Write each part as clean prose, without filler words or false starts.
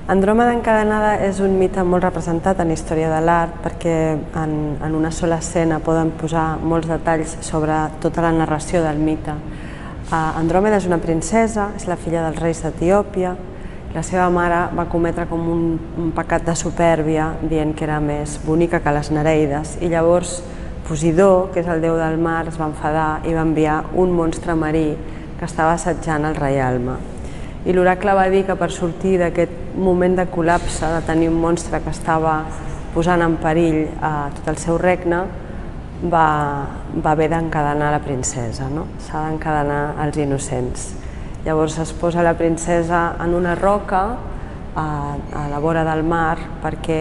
Andròmeda encadenada és un mite molt representat en història de l'art perquè en una sola escena poden posar molts detalls sobre tota la narració del mite. Andròmeda és una princesa, és la filla dels reis d'Etiòpia. La seva mare va cometre com un pecat de supèrbia dient que era més bonica que les nereides i llavors Posidó, que és el déu del mar, es va enfadar i va enviar un monstre marí que estava assetjant el reialme. I l'oracle va dir que per sortir d'aquest moment de col·lapse, de tenir un monstre que estava posant en perill tot el seu regne, va haver d'encadenar la princesa, no? S'ha d'encadenar els innocents. Llavors es posa la princesa en una roca a la vora del mar perquè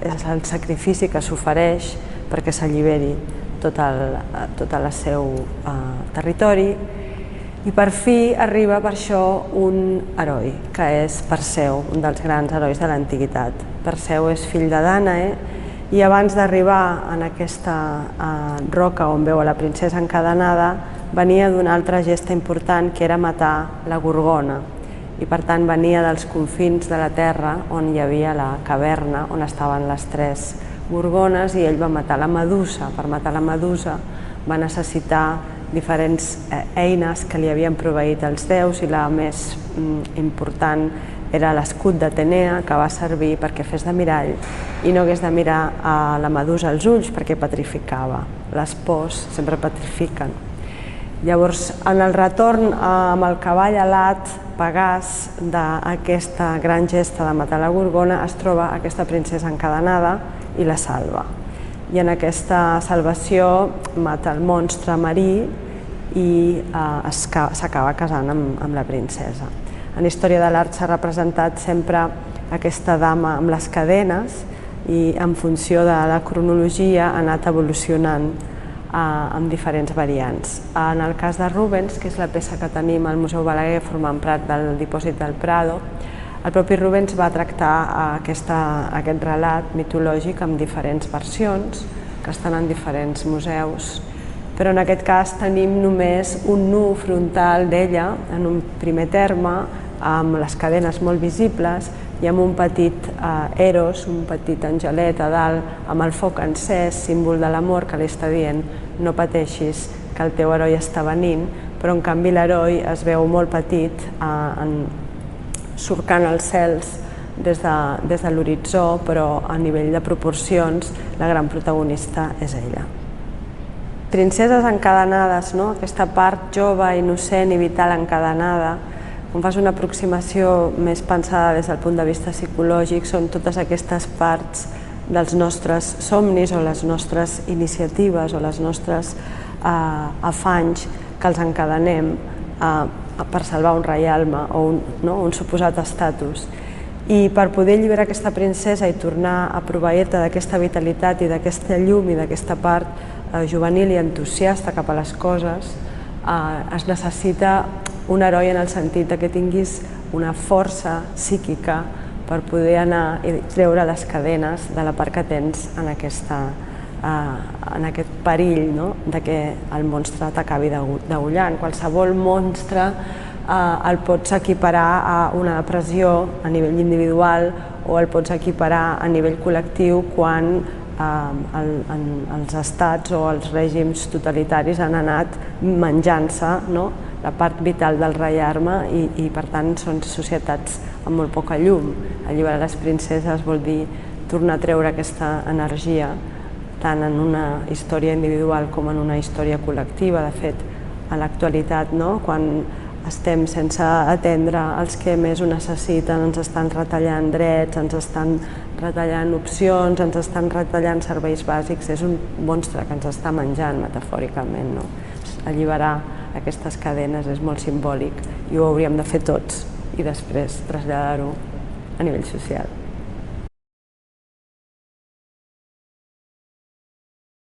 és el sacrifici que s'ofereix perquè s'alliberi tot el seu territori. I per fi arriba per això un heroi, que és Perseu, un dels grans herois de l'antiguitat. Perseu és fill de Dànae i abans d'arribar en aquesta roca on veu a la princesa encadenada venia d'una altra gesta important que era matar la Gorgona i per tant venia dels confins de la terra on hi havia la caverna on estaven les tres gorgones i ell va matar la Medusa. Per matar la Medusa va necessitar diferents eines que li havien proveït els déus i la més important era l'escut d'Atenea, que va servir perquè fes de mirall i no hagués de mirar a la Medusa als ulls perquè petrificava. Les pors sempre petrifiquen. Llavors, en el retorn amb el cavall alat, Pegàs, d'aquesta gran gesta de matar la Gorgona, es troba aquesta princesa encadenada i la salva. I en aquesta salvació mata el monstre marí i s'acaba casant amb la princesa. En història de l'art s'ha representat sempre aquesta dama amb les cadenes i en funció de la cronologia ha anat evolucionant amb diferents variants. En el cas de Rubens, que és la peça que tenim al Museu Balaguer formant part del Dipòsit del Prado, el propi Rubens va tractar aquest relat mitològic amb diferents versions que estan en diferents museus, però en aquest cas tenim només un nu frontal d'ella en un primer terme, amb les cadenes molt visibles i amb un petit Eros, un petit angelet a dalt amb el foc encès, símbol de l'amor, que li està dient no pateixis que el teu heroi està venint, però en canvi l'heroi es veu molt petit surcant els cels des de l'horitzó, però a nivell de proporcions la gran protagonista és ella. Princeses encadenades, aquesta part jove, innocent i vital encadenada, quan fas una aproximació més pensada des del punt de vista psicològic, són totes aquestes parts dels nostres somnis o les nostres iniciatives o les nostres afanys que els encadenem per salvar un reialme o un suposat estatus. I per poder alliberar aquesta princesa i tornar a proveir-te d'aquesta vitalitat i d'aquesta llum i d'aquesta part juvenil i entusiasta cap a les coses, es necessita un heroi en el sentit que tinguis una força psíquica per poder anar i treure les cadenes de la part que tens en aquest perill de que el monstre t'acabi degollant. Qualsevol monstre el pots equiparar a una depressió a nivell individual o el pots equiparar a nivell col·lectiu quan els estats o els règims totalitaris han anat menjant-se la part vital del reialme i per tant són societats amb molt poca llum. Alliberar les princeses vol dir tornar a treure aquesta energia tant en una història individual com en una història col·lectiva. De fet, a l'actualitat, quan estem sense atendre els que més ho necessiten, ens estan retallant drets, ens estan retallant opcions, ens estan retallant serveis bàsics, és un monstre que ens està menjant metafòricament. Alliberar aquestes cadenes és molt simbòlic i ho hauríem de fer tots i després traslladar-ho a nivell social.